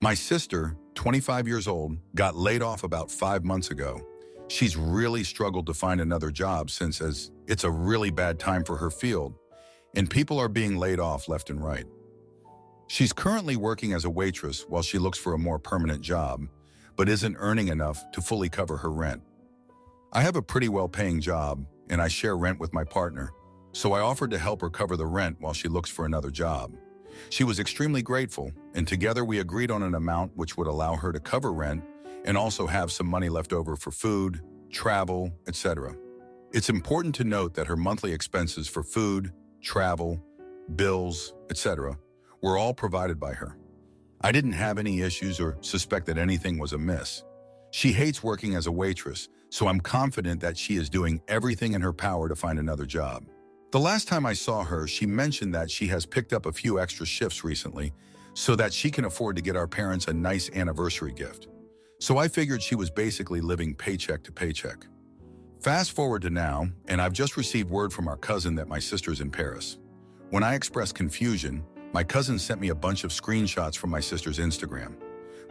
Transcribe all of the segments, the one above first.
My sister, 25 years old, got laid off about 5 months ago. She's really struggled to find another job since as it's a really bad time for her field, and people are being laid off left and right. She's currently working as a waitress while she looks for a more permanent job, but isn't earning enough to fully cover her rent. I have a pretty well-paying job, and I share rent with my partner, so I offered to help her cover the rent while she looks for another job. She was extremely grateful, and together we agreed on an amount which would allow her to cover rent and also have some money left over for food, travel, etc. It's important to note that her monthly expenses for food, travel, bills, etc. were all provided by her. I didn't have any issues or suspect that anything was amiss. She hates working as a waitress, so I'm confident that she is doing everything in her power to find another job. The last time I saw her, she mentioned that she has picked up a few extra shifts recently so that she can afford to get our parents a nice anniversary gift. So I figured she was basically living paycheck to paycheck. Fast forward to now, and I've just received word from our cousin that my sister's in Paris. When I expressed confusion, my cousin sent me a bunch of screenshots from my sister's Instagram.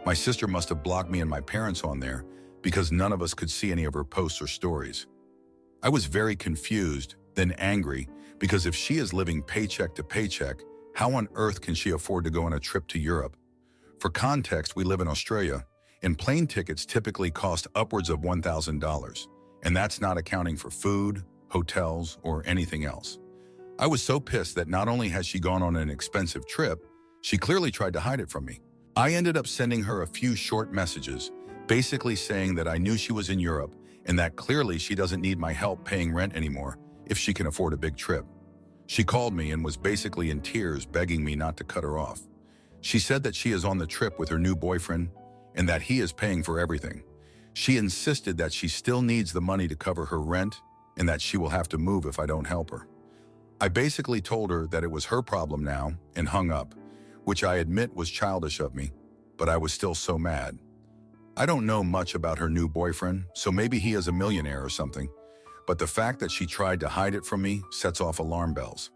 My sister must have blocked me and my parents on there because none of us could see any of her posts or stories. I was very confused, then angry, because if she is living paycheck to paycheck, how on earth can she afford to go on a trip to Europe? For context, we live in Australia, and plane tickets typically cost upwards of $1,000, and that's not accounting for food, hotels, or anything else. I was so pissed that not only has she gone on an expensive trip, she clearly tried to hide it from me. I ended up sending her a few short messages, basically saying that I knew she was in Europe and that clearly she doesn't need my help paying rent anymore if she can afford a big trip. She called me and was basically in tears begging me not to cut her off. She said that she is on the trip with her new boyfriend and that he is paying for everything. She insisted that she still needs the money to cover her rent and that she will have to move if I don't help her. I basically told her that it was her problem now and hung up, which I admit was childish of me, but I was still so mad. I don't know much about her new boyfriend, so maybe he is a millionaire or something, but the fact that she tried to hide it from me sets off alarm bells.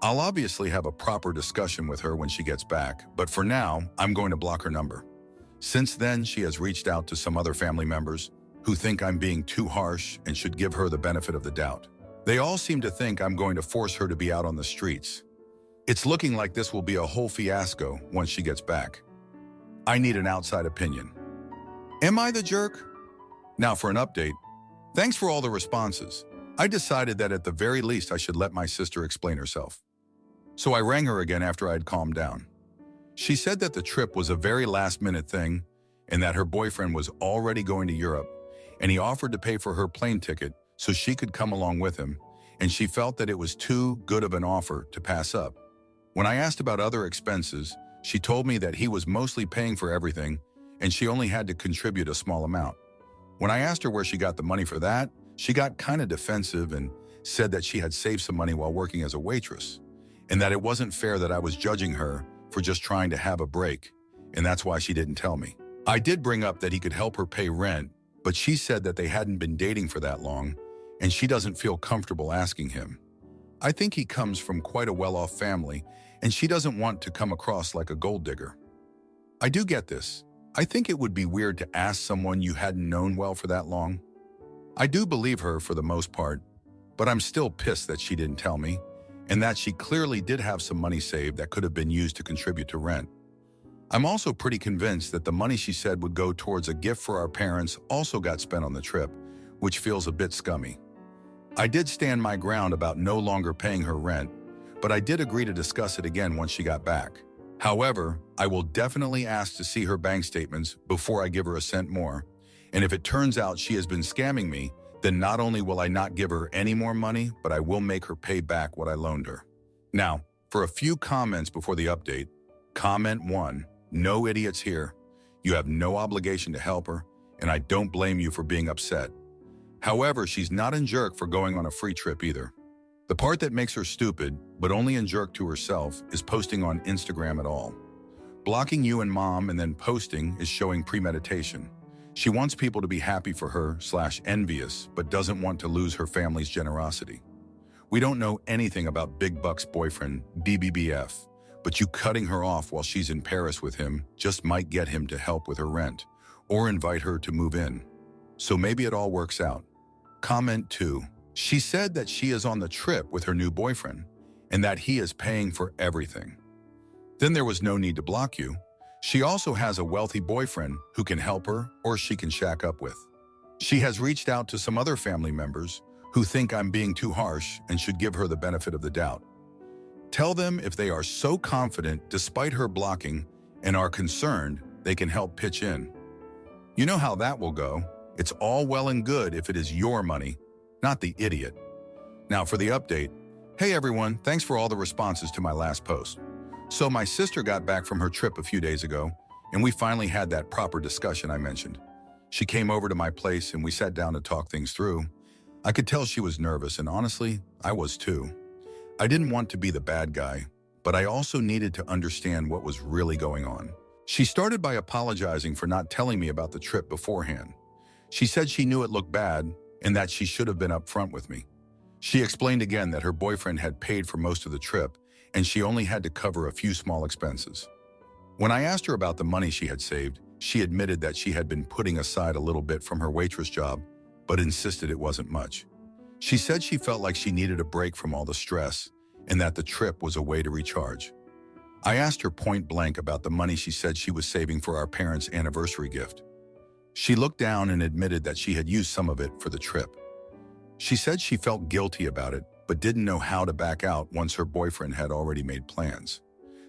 I'll obviously have a proper discussion with her when she gets back, but for now, I'm going to block her number. Since then, she has reached out to some other family members who think I'm being too harsh and should give her the benefit of the doubt. They all seem to think I'm going to force her to be out on the streets. It's looking like this will be a whole fiasco once she gets back. I need an outside opinion. Am I the jerk? Now for an update. Thanks for all the responses. I decided that at the very least I should let my sister explain herself. So I rang her again after I had calmed down. She said that the trip was a very last-minute thing and that her boyfriend was already going to Europe, and he offered to pay for her plane ticket so she could come along with him, and she felt that it was too good of an offer to pass up. When I asked about other expenses, she told me that he was mostly paying for everything and she only had to contribute a small amount. When I asked her where she got the money for that, she got kind of defensive and said that she had saved some money while working as a waitress, and that it wasn't fair that I was judging her for just trying to have a break, and that's why she didn't tell me. I did bring up that he could help her pay rent, but she said that they hadn't been dating for that long, and she doesn't feel comfortable asking him. I think he comes from quite a well-off family, and she doesn't want to come across like a gold digger. I do get this. I think it would be weird to ask someone you hadn't known well for that long. I do believe her for the most part, but I'm still pissed that she didn't tell me, and that she clearly did have some money saved that could have been used to contribute to rent. I'm also pretty convinced that the money she said would go towards a gift for our parents also got spent on the trip, which feels a bit scummy. I did stand my ground about no longer paying her rent, but I did agree to discuss it again once she got back. However, I will definitely ask to see her bank statements before I give her a cent more, and if it turns out she has been scamming me, then not only will I not give her any more money, but I will make her pay back what I loaned her. Now, for a few comments before the update. Comment 1, no idiots here. You have no obligation to help her, and I don't blame you for being upset. However, she's not a jerk for going on a free trip either. The part that makes her stupid, but only a jerk to herself, is posting on Instagram at all. Blocking you and mom and then posting is showing premeditation. She wants people to be happy for her / envious, but doesn't want to lose her family's generosity. We don't know anything about Big Buck's boyfriend, BBBF, but you cutting her off while she's in Paris with him just might get him to help with her rent or invite her to move in. So maybe it all works out. Comment 2. She said that she is on the trip with her new boyfriend and that he is paying for everything. Then there was no need to block you. She also has a wealthy boyfriend who can help her or she can shack up with. She has reached out to some other family members who think I'm being too harsh and should give her the benefit of the doubt. Tell them if they are so confident despite her blocking and are concerned, they can help pitch in. You know how that will go. It's all well and good if it is your money, not the idiot. Now for the update. Hey everyone, thanks for all the responses to my last post. So my sister got back from her trip a few days ago, and we finally had that proper discussion I mentioned. She came over to my place and we sat down to talk things through. I could tell she was nervous, and honestly, I was too. I didn't want to be the bad guy, but I also needed to understand what was really going on. She started by apologizing for not telling me about the trip beforehand. She said she knew it looked bad and that she should have been upfront with me. She explained again that her boyfriend had paid for most of the trip and she only had to cover a few small expenses. When I asked her about the money she had saved, she admitted that she had been putting aside a little bit from her waitress job, but insisted it wasn't much. She said she felt like she needed a break from all the stress and that the trip was a way to recharge. I asked her point blank about the money she said she was saving for our parents' anniversary gift. She looked down and admitted that she had used some of it for the trip. She said she felt guilty about it, but didn't know how to back out once her boyfriend had already made plans.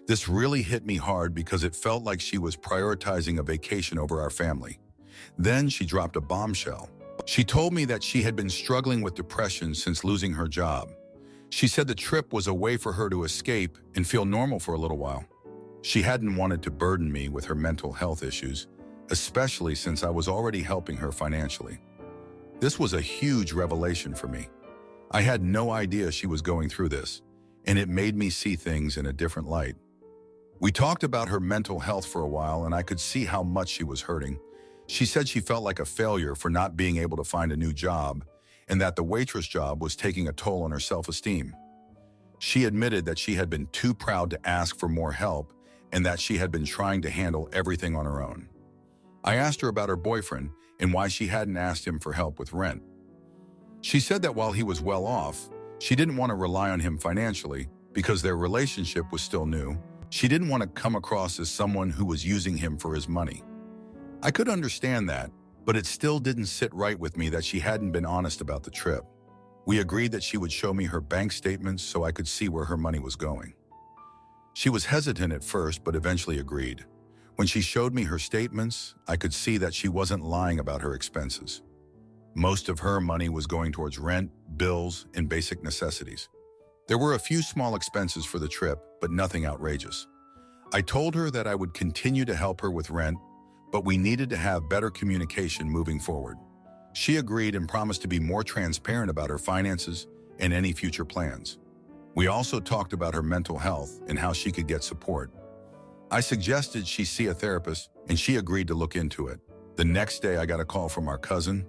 This really hit me hard because it felt like she was prioritizing a vacation over our family. Then she dropped a bombshell. She told me that she had been struggling with depression since losing her job. She said the trip was a way for her to escape and feel normal for a little while. She hadn't wanted to burden me with her mental health issues, especially since I was already helping her financially. This was a huge revelation for me. I had no idea she was going through this, and it made me see things in a different light. We talked about her mental health for a while, and I could see how much she was hurting. She said she felt like a failure for not being able to find a new job, and that the waitress job was taking a toll on her self-esteem. She admitted that she had been too proud to ask for more help and that she had been trying to handle everything on her own. I asked her about her boyfriend and why she hadn't asked him for help with rent. She said that while he was well off, she didn't want to rely on him financially because their relationship was still new. She didn't want to come across as someone who was using him for his money. I could understand that, but it still didn't sit right with me that she hadn't been honest about the trip. We agreed that she would show me her bank statements so I could see where her money was going. She was hesitant at first, but eventually agreed. When she showed me her statements, I could see that she wasn't lying about her expenses. Most of her money was going towards rent, bills, and basic necessities. There were a few small expenses for the trip, but nothing outrageous. I told her that I would continue to help her with rent, but we needed to have better communication moving forward. She agreed and promised to be more transparent about her finances and any future plans. We also talked about her mental health and how she could get support. I suggested she see a therapist, and she agreed to look into it. The next day, I got a call from our cousin.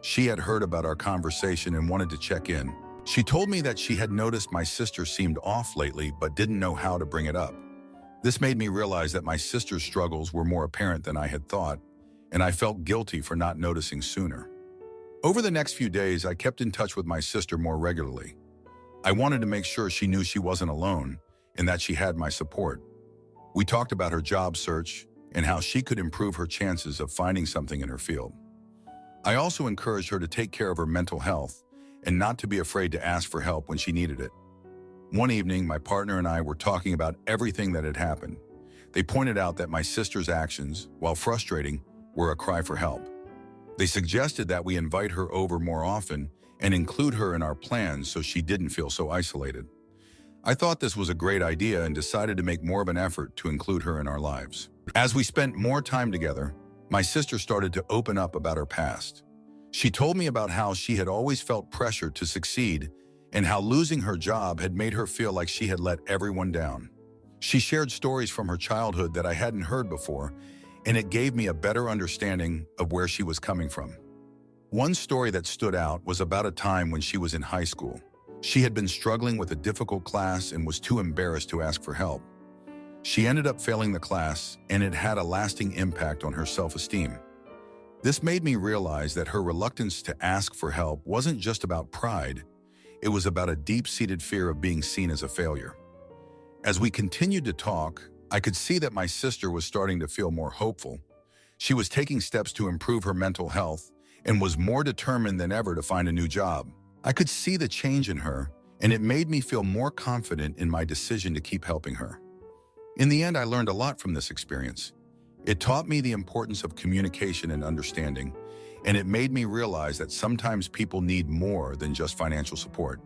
She had heard about our conversation and wanted to check in. She told me that she had noticed my sister seemed off lately but didn't know how to bring it up. This made me realize that my sister's struggles were more apparent than I had thought, and I felt guilty for not noticing sooner. Over the next few days, I kept in touch with my sister more regularly. I wanted to make sure she knew she wasn't alone and that she had my support. We talked about her job search and how she could improve her chances of finding something in her field. I also encouraged her to take care of her mental health and not to be afraid to ask for help when she needed it. One evening, my partner and I were talking about everything that had happened. They pointed out that my sister's actions, while frustrating, were a cry for help. They suggested that we invite her over more often and include her in our plans so she didn't feel so isolated. I thought this was a great idea and decided to make more of an effort to include her in our lives. As we spent more time together, my sister started to open up about her past. She told me about how she had always felt pressure to succeed and how losing her job had made her feel like she had let everyone down. She shared stories from her childhood that I hadn't heard before, and it gave me a better understanding of where she was coming from. One story that stood out was about a time when she was in high school. She had been struggling with a difficult class and was too embarrassed to ask for help. She ended up failing the class, and it had a lasting impact on her self-esteem. This made me realize that her reluctance to ask for help wasn't just about pride, it was about a deep-seated fear of being seen as a failure. As we continued to talk, I could see that my sister was starting to feel more hopeful. She was taking steps to improve her mental health and was more determined than ever to find a new job. I could see the change in her, and it made me feel more confident in my decision to keep helping her. In the end, I learned a lot from this experience. It taught me the importance of communication and understanding, and it made me realize that sometimes people need more than just financial support.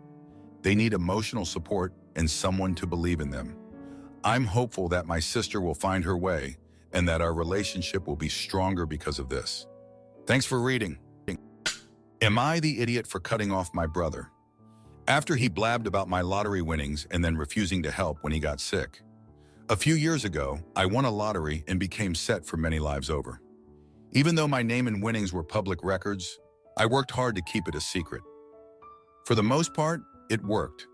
They need emotional support and someone to believe in them. I'm hopeful that my sister will find her way and that our relationship will be stronger because of this. Thanks for reading. Am I the idiot for cutting off my brother? After he blabbed about my lottery winnings and then refusing to help when he got sick. A few years ago, I won a lottery and became set for many lives over. Even though my name and winnings were public records, I worked hard to keep it a secret. For the most part, it worked.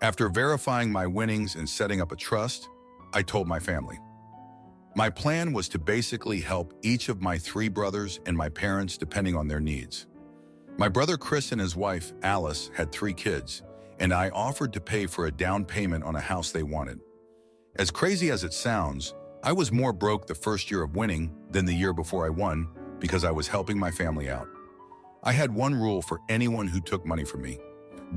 After verifying my winnings and setting up a trust, I told my family. My plan was to basically help each of my 3 brothers and my parents depending on their needs. My brother Chris and his wife, Alice, had 3 kids, and I offered to pay for a down payment on a house they wanted. As crazy as it sounds, I was more broke the first year of winning than the year before I won because I was helping my family out. I had one rule for anyone who took money from me.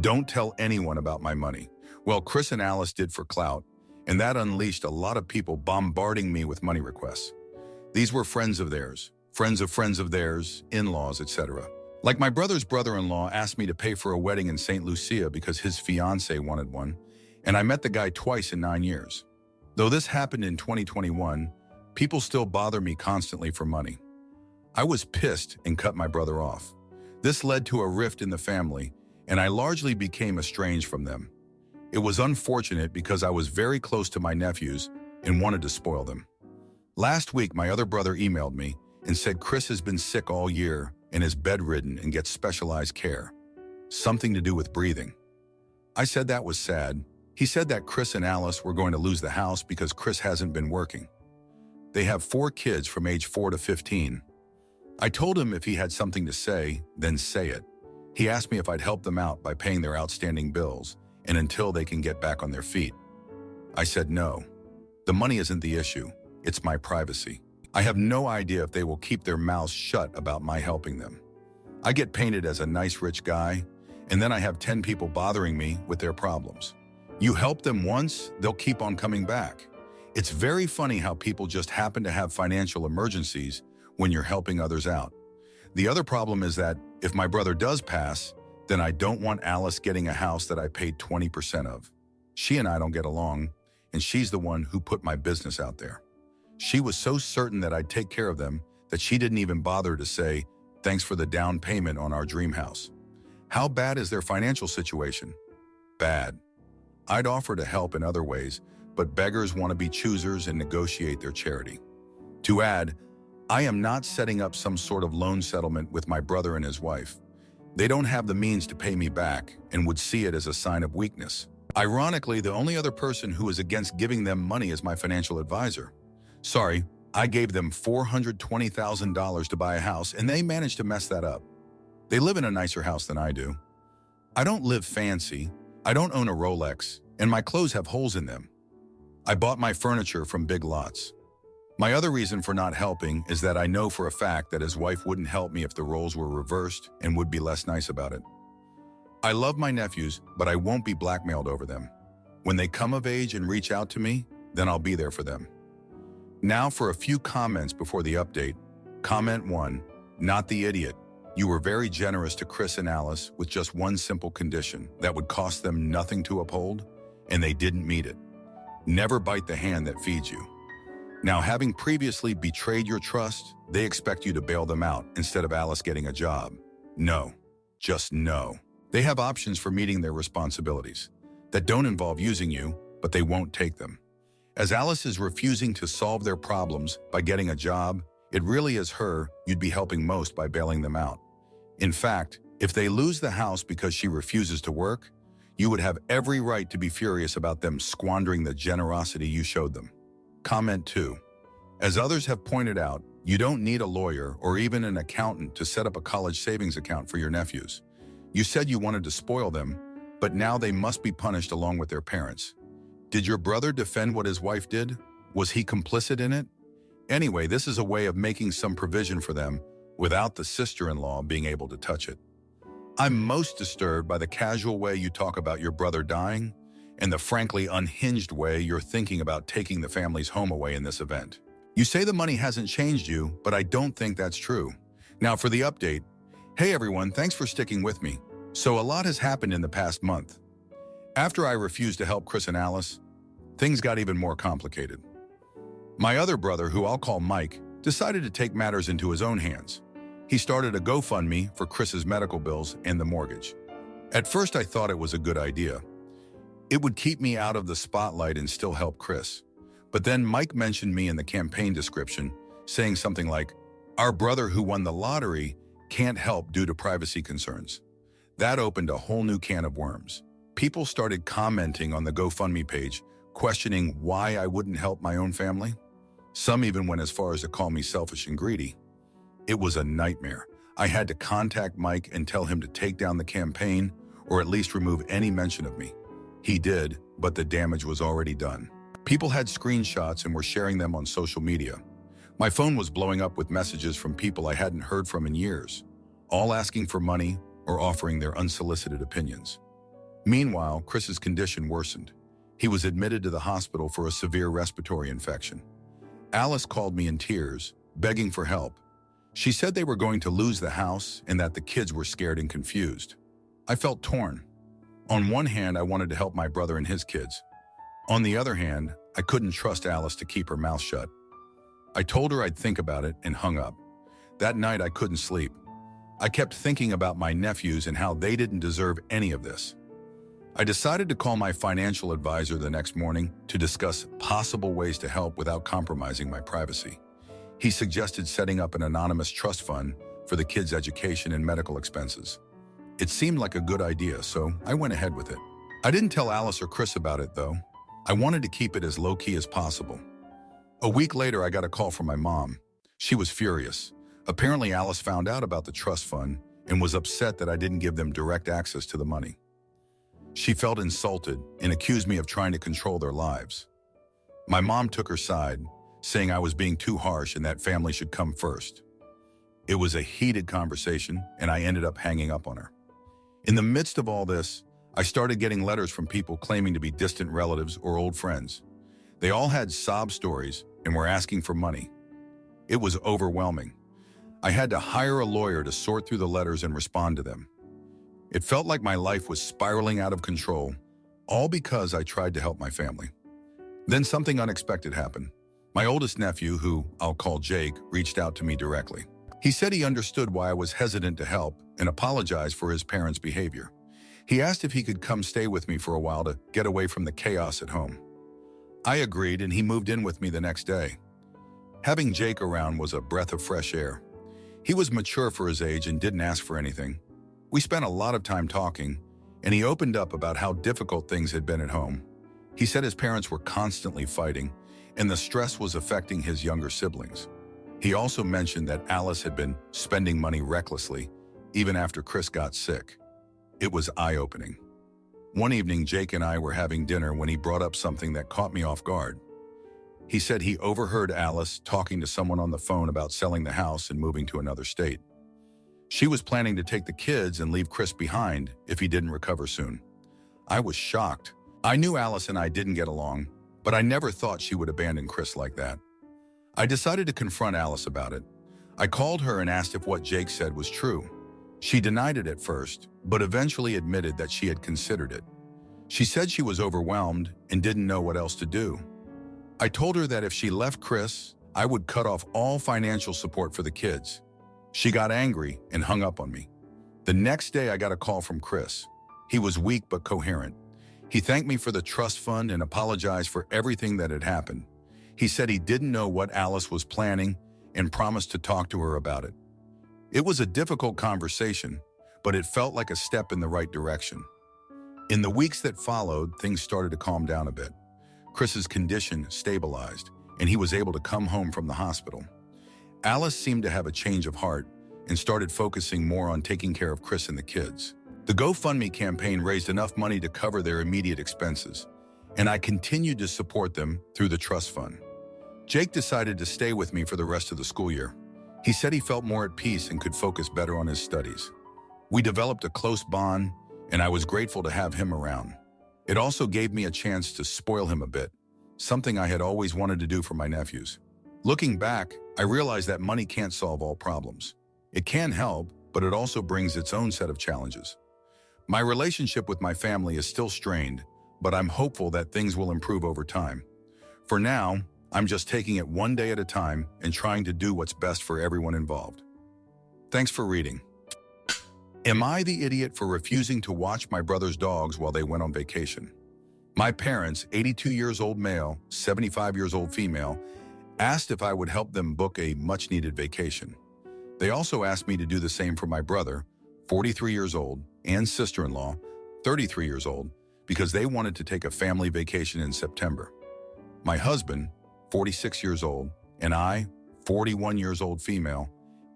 Don't tell anyone about my money. Well, Chris and Alice did for clout, and that unleashed a lot of people bombarding me with money requests. These were friends of theirs, friends of theirs, in-laws, etc. Like my brother's brother-in-law asked me to pay for a wedding in St. Lucia because his fiancée wanted one, and I met the guy twice in 9 years. Though this happened in 2021, people still bother me constantly for money. I was pissed and cut my brother off. This led to a rift in the family, and I largely became estranged from them. It was unfortunate because I was very close to my nephews and wanted to spoil them. Last week, my other brother emailed me and said Chris has been sick all year and is bedridden and gets specialized care. Something to do with breathing. I said that was sad. He said that Chris and Alice were going to lose the house because Chris hasn't been working. They have 4 kids from age 4 to 15. I told him if he had something to say, then say it. He asked me if I'd help them out by paying their outstanding bills and until they can get back on their feet. I said no. The money isn't the issue. It's my privacy. I have no idea if they will keep their mouths shut about my helping them. I get painted as a nice rich guy, and then I have 10 people bothering me with their problems. You help them once, they'll keep on coming back. It's very funny how people just happen to have financial emergencies when you're helping others out. The other problem is that if my brother does pass, then I don't want Alice getting a house that I paid 20% of. She and I don't get along, and she's the one who put my business out there. She was so certain that I'd take care of them that she didn't even bother to say, thanks for the down payment on our dream house. How bad is their financial situation? Bad. I'd offer to help in other ways, but beggars want to be choosers and negotiate their charity. To add, I am not setting up some sort of loan settlement with my brother and his wife. They don't have the means to pay me back and would see it as a sign of weakness. Ironically, the only other person who is against giving them money is my financial advisor. Sorry, I gave them $420,000 to buy a house and they managed to mess that up. They live in a nicer house than I do. I don't live fancy, I don't own a Rolex, and my clothes have holes in them. I bought my furniture from big lots. My other reason for not helping is that I know for a fact that his wife wouldn't help me if the roles were reversed and would be less nice about it. I love my nephews, but I won't be blackmailed over them. When they come of age and reach out to me, then I'll be there for them. Now for a few comments before the update. Comment 1, not the idiot. You were very generous to Chris and Alice with just one simple condition that would cost them nothing to uphold, and they didn't meet it. Never bite the hand that feeds you. Now, having previously betrayed your trust, they expect you to bail them out instead of Alice getting a job. No, just no. They have options for meeting their responsibilities that don't involve using you, but they won't take them. As Alice is refusing to solve their problems by getting a job, it really is her you'd be helping most by bailing them out. In fact, if they lose the house because she refuses to work, you would have every right to be furious about them squandering the generosity you showed them. Comment 2. As others have pointed out, you don't need a lawyer or even an accountant to set up a college savings account for your nephews. You said you wanted to spoil them, but now they must be punished along with their parents. Did your brother defend what his wife did? Was he complicit in it? Anyway, this is a way of making some provision for them without the sister-in-law being able to touch it. I'm most disturbed by the casual way you talk about your brother dying and the frankly unhinged way you're thinking about taking the family's home away in this event. You say the money hasn't changed you, but I don't think that's true. Now for the update. Hey everyone, thanks for sticking with me. So a lot has happened in the past month. After I refused to help Chris and Alice, things got even more complicated. My other brother, who I'll call Mike, decided to take matters into his own hands. He started a GoFundMe for Chris's medical bills and the mortgage. At first I thought it was a good idea. It would keep me out of the spotlight and still help Chris. But then Mike mentioned me in the campaign description, saying something like, "Our brother who won the lottery can't help due to privacy concerns." That opened a whole new can of worms. People started commenting on the GoFundMe page, questioning why I wouldn't help my own family. Some even went as far as to call me selfish and greedy. It was a nightmare. I had to contact Mike and tell him to take down the campaign or at least remove any mention of me. He did, but the damage was already done. People had screenshots and were sharing them on social media. My phone was blowing up with messages from people I hadn't heard from in years, all asking for money or offering their unsolicited opinions. Meanwhile, Chris's condition worsened. He was admitted to the hospital for a severe respiratory infection. Alice called me in tears, begging for help. She said they were going to lose the house and that the kids were scared and confused. I felt torn. On one hand, I wanted to help my brother and his kids. On the other hand, I couldn't trust Alice to keep her mouth shut. I told her I'd think about it and hung up. That night, I couldn't sleep. I kept thinking about my nephews and how they didn't deserve any of this. I decided to call my financial advisor the next morning to discuss possible ways to help without compromising my privacy. He suggested setting up an anonymous trust fund for the kids' education and medical expenses. It seemed like a good idea, so I went ahead with it. I didn't tell Alice or Chris about it, though. I wanted to keep it as low-key as possible. A week later, I got a call from my mom. She was furious. Apparently, Alice found out about the trust fund and was upset that I didn't give them direct access to the money. She felt insulted and accused me of trying to control their lives. My mom took her side, saying I was being too harsh and that family should come first. It was a heated conversation, and I ended up hanging up on her. In the midst of all this, I started getting letters from people claiming to be distant relatives or old friends. They all had sob stories and were asking for money. It was overwhelming. I had to hire a lawyer to sort through the letters and respond to them. It felt like my life was spiraling out of control, all because I tried to help my family. Then something unexpected happened. My oldest nephew, who I'll call Jake, reached out to me directly. He said he understood why I was hesitant to help and apologized for his parents' behavior. He asked if he could come stay with me for a while to get away from the chaos at home. I agreed, and he moved in with me the next day. Having Jake around was a breath of fresh air. He was mature for his age and didn't ask for anything. We spent a lot of time talking, and he opened up about how difficult things had been at home. He said his parents were constantly fighting, and the stress was affecting his younger siblings. He also mentioned that Alice had been spending money recklessly, even after Chris got sick. It was eye-opening. One evening, Jake and I were having dinner when he brought up something that caught me off guard. He said he overheard Alice talking to someone on the phone about selling the house and moving to another state. She was planning to take the kids and leave Chris behind if he didn't recover soon. I was shocked. I knew Alice and I didn't get along, but I never thought she would abandon Chris like that. I decided to confront Alice about it. I called her and asked if what Jake said was true. She denied it at first, but eventually admitted that she had considered it. She said she was overwhelmed and didn't know what else to do. I told her that if she left Chris, I would cut off all financial support for the kids. She got angry and hung up on me. The next day, I got a call from Chris. He was weak but coherent. He thanked me for the trust fund and apologized for everything that had happened. He said he didn't know what Alice was planning and promised to talk to her about it. It was a difficult conversation, but it felt like a step in the right direction. In the weeks that followed, things started to calm down a bit. Chris's condition stabilized, and he was able to come home from the hospital. Alice seemed to have a change of heart and started focusing more on taking care of Chris and the kids. The GoFundMe campaign raised enough money to cover their immediate expenses, and I continued to support them through the trust fund. Jake decided to stay with me for the rest of the school year. He said he felt more at peace and could focus better on his studies. We developed a close bond, and I was grateful to have him around. It also gave me a chance to spoil him a bit, something I had always wanted to do for my nephews. Looking back, I realized that money can't solve all problems. It can help, but it also brings its own set of challenges. My relationship with my family is still strained, but I'm hopeful that things will improve over time. For now, I'm just taking it one day at a time and trying to do what's best for everyone involved. Thanks for reading. Am I the idiot for refusing to watch my brother's dogs while they went on vacation? My parents, 82 years old male, 75 years old female, asked if I would help them book a much-needed vacation. They also asked me to do the same for my brother, 43 years old, and sister-in-law, 33 years old, because they wanted to take a family vacation in September. My husband, 46 years old, and I, 41 years old female,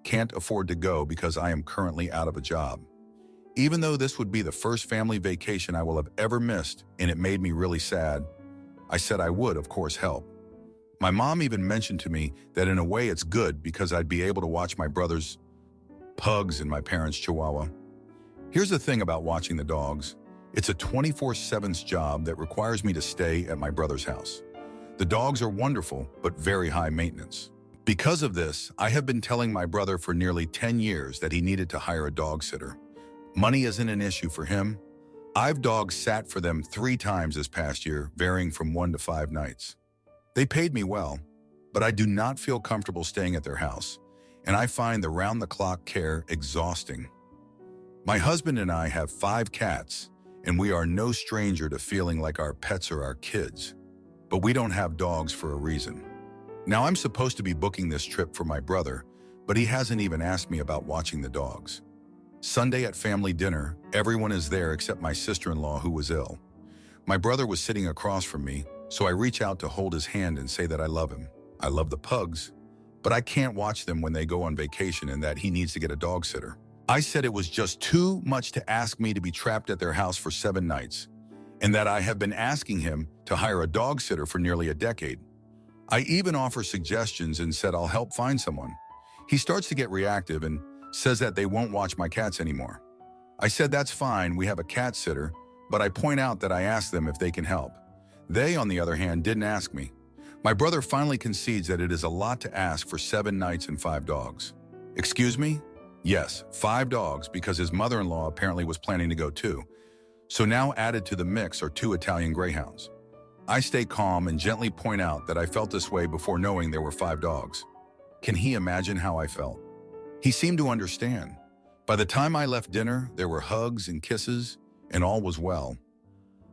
can't afford to go because I am currently out of a job. Even though this would be the first family vacation I will have ever missed and it made me really sad, I said I would, of course, help. My mom even mentioned to me that in a way it's good because I'd be able to watch my brother's pugs and my parents' chihuahua. Here's the thing about watching the dogs. It's a 24/7 job that requires me to stay at my brother's house. The dogs are wonderful, but very high maintenance. Because of this, I have been telling my brother for nearly 10 years that he needed to hire a dog sitter. Money isn't an issue for him. I've dog sat for them 3 times this past year, varying from 1 to 5 nights. They paid me well, but I do not feel comfortable staying at their house, and I find the round-the-clock care exhausting. My husband and I have 5 cats, and we are no stranger to feeling like our pets are our kids. But we don't have dogs for a reason. Now I'm supposed to be booking this trip for my brother, but he hasn't even asked me about watching the dogs. Sunday at family dinner, everyone is there except my sister-in-law who was ill. My brother was sitting across from me, so I reach out to hold his hand and say that I love him. I love the pugs, but I can't watch them when they go on vacation and that he needs to get a dog sitter. I said it was just too much to ask me to be trapped at their house for 7 nights, and that I have been asking him to hire a dog sitter for nearly a decade. I even offer suggestions and said I'll help find someone. He starts to get reactive and says that they won't watch my cats anymore. I said that's fine, we have a cat sitter, but I point out that I asked them if they can help. They, on the other hand, didn't ask me. My brother finally concedes that it is a lot to ask for 7 nights and 5 dogs. Excuse me? Yes, 5 dogs because his mother-in-law apparently was planning to go too. So now added to the mix are 2 Italian greyhounds. I stay calm and gently point out that I felt this way before knowing there were 5 dogs. Can he imagine how I felt? He seemed to understand. By the time I left dinner, there were hugs and kisses, and all was well.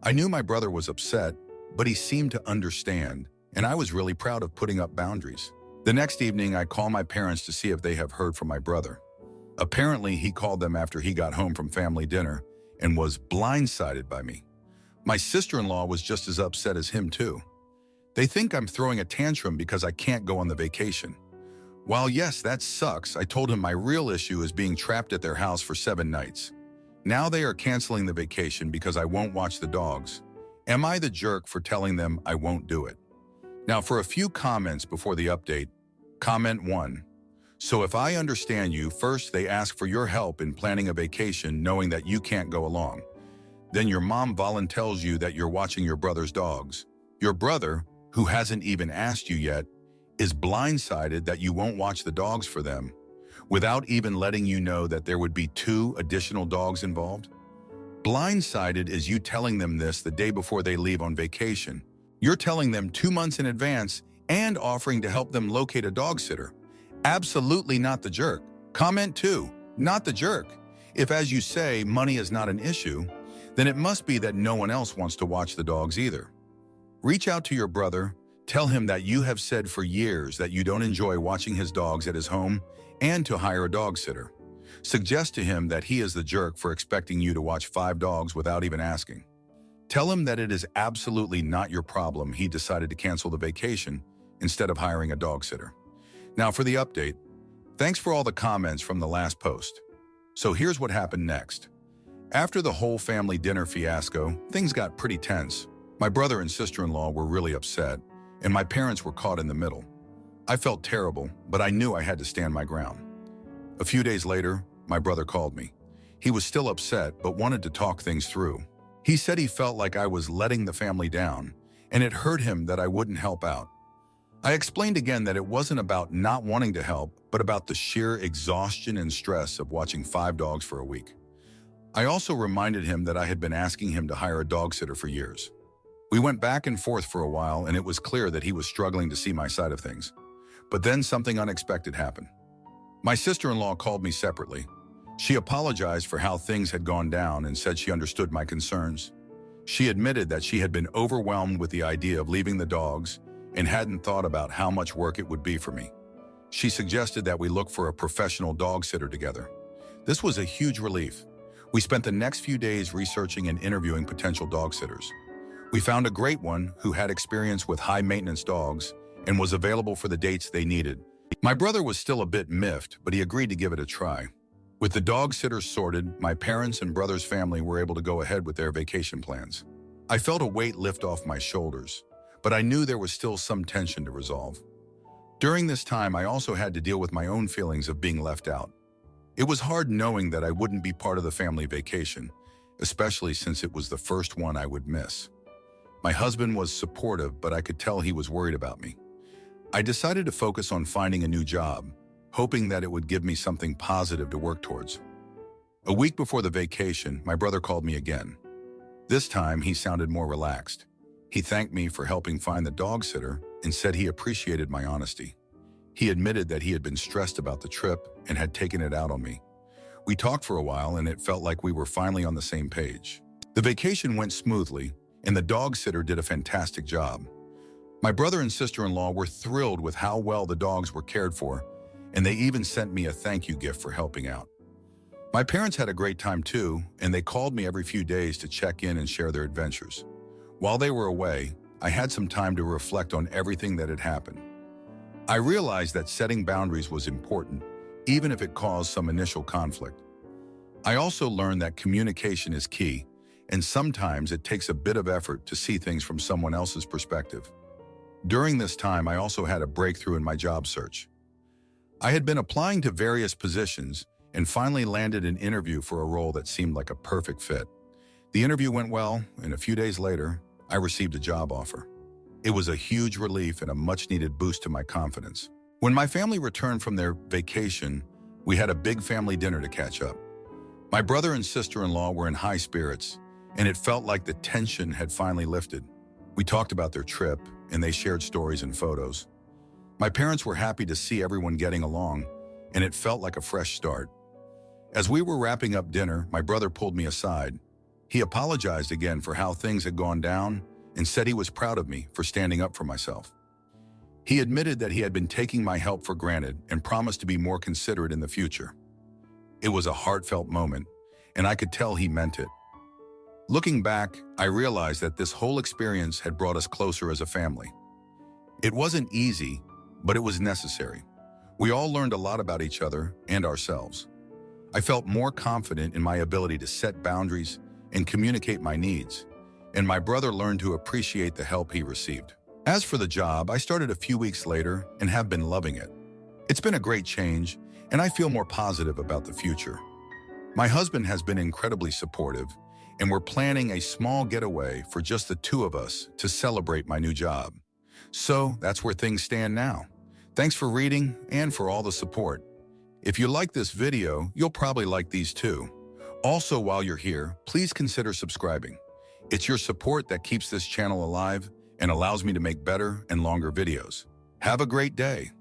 I knew my brother was upset, but he seemed to understand, and I was really proud of putting up boundaries. The next evening, I call my parents to see if they have heard from my brother. Apparently, he called them after he got home from family dinner and was blindsided by me. My sister-in-law was just as upset as him too. They think I'm throwing a tantrum because I can't go on the vacation. While yes, that sucks, I told him my real issue is being trapped at their house for 7 nights. Now they are canceling the vacation because I won't watch the dogs. Am I the jerk for telling them I won't do it? Now for a few comments before the update. Comment 1. So if I understand you, first they ask for your help in planning a vacation knowing that you can't go along. Then your mom volunteers you that you're watching your brother's dogs. Your brother, who hasn't even asked you yet, is blindsided that you won't watch the dogs for them, without even letting you know that there would be 2 additional dogs involved. Blindsided is you telling them this the day before they leave on vacation. You're telling them 2 months in advance and offering to help them locate a dog sitter. Absolutely not the jerk. Comment 2, not the jerk. If, as you say, money is not an issue, then it must be that no one else wants to watch the dogs either. Reach out to your brother, tell him that you have said for years that you don't enjoy watching his dogs at his home and to hire a dog sitter. Suggest to him that he is the jerk for expecting you to watch 5 dogs without even asking. Tell him that it is absolutely not your problem he decided to cancel the vacation instead of hiring a dog sitter. Now for the update. Thanks for all the comments from the last post. So here's what happened next. After the whole family dinner fiasco, things got pretty tense. My brother and sister-in-law were really upset, and my parents were caught in the middle. I felt terrible, but I knew I had to stand my ground. A few days later, my brother called me. He was still upset, but wanted to talk things through. He said he felt like I was letting the family down, and it hurt him that I wouldn't help out. I explained again that it wasn't about not wanting to help, but about the sheer exhaustion and stress of watching 5 dogs for a week. I also reminded him that I had been asking him to hire a dog sitter for years. We went back and forth for a while, and it was clear that he was struggling to see my side of things. But then something unexpected happened. My sister-in-law called me separately. She apologized for how things had gone down and said she understood my concerns. She admitted that she had been overwhelmed with the idea of leaving the dogs and hadn't thought about how much work it would be for me. She suggested that we look for a professional dog sitter together. This was a huge relief. We spent the next few days researching and interviewing potential dog sitters. We found a great one who had experience with high-maintenance dogs and was available for the dates they needed. My brother was still a bit miffed, but he agreed to give it a try. With the dog sitters sorted, my parents and brother's family were able to go ahead with their vacation plans. I felt a weight lift off my shoulders, but I knew there was still some tension to resolve. During this time, I also had to deal with my own feelings of being left out. It was hard knowing that I wouldn't be part of the family vacation, especially since it was the first one I would miss. My husband was supportive, but I could tell he was worried about me. I decided to focus on finding a new job, hoping that it would give me something positive to work towards. A week before the vacation, my brother called me again. This time, he sounded more relaxed. He thanked me for helping find the dog sitter and said he appreciated my honesty. He admitted that he had been stressed about the trip and had taken it out on me. We talked for a while, and it felt like we were finally on the same page. The vacation went smoothly, and the dog sitter did a fantastic job. My brother and sister-in-law were thrilled with how well the dogs were cared for, and they even sent me a thank you gift for helping out. My parents had a great time too, and they called me every few days to check in and share their adventures. While they were away, I had some time to reflect on everything that had happened. I realized that setting boundaries was important, even if it caused some initial conflict. I also learned that communication is key, and sometimes it takes a bit of effort to see things from someone else's perspective. During this time, I also had a breakthrough in my job search. I had been applying to various positions and finally landed an interview for a role that seemed like a perfect fit. The interview went well, and a few days later, I received a job offer. It was a huge relief and a much-needed boost to my confidence. When my family returned from their vacation, we had a big family dinner to catch up. My brother and sister-in-law were in high spirits, and it felt like the tension had finally lifted. We talked about their trip, and they shared stories and photos. My parents were happy to see everyone getting along, and it felt like a fresh start. As we were wrapping up dinner, my brother pulled me aside. He apologized again for how things had gone down and said he was proud of me for standing up for myself. He admitted that he had been taking my help for granted and promised to be more considerate in the future. It was a heartfelt moment, and I could tell he meant it. Looking back, I realized that this whole experience had brought us closer as a family. It wasn't easy, but it was necessary. We all learned a lot about each other and ourselves. I felt more confident in my ability to set boundaries and communicate my needs, and my brother learned to appreciate the help he received. As for the job, I started a few weeks later and have been loving it. It's been a great change, and I feel more positive about the future. My husband has been incredibly supportive, and we're planning a small getaway for just the two of us to celebrate my new job. So that's where things stand now. Thanks for reading and for all the support. If you like this video, you'll probably like these too. Also, while you're here, please consider subscribing. It's your support that keeps this channel alive and allows me to make better and longer videos. Have a great day.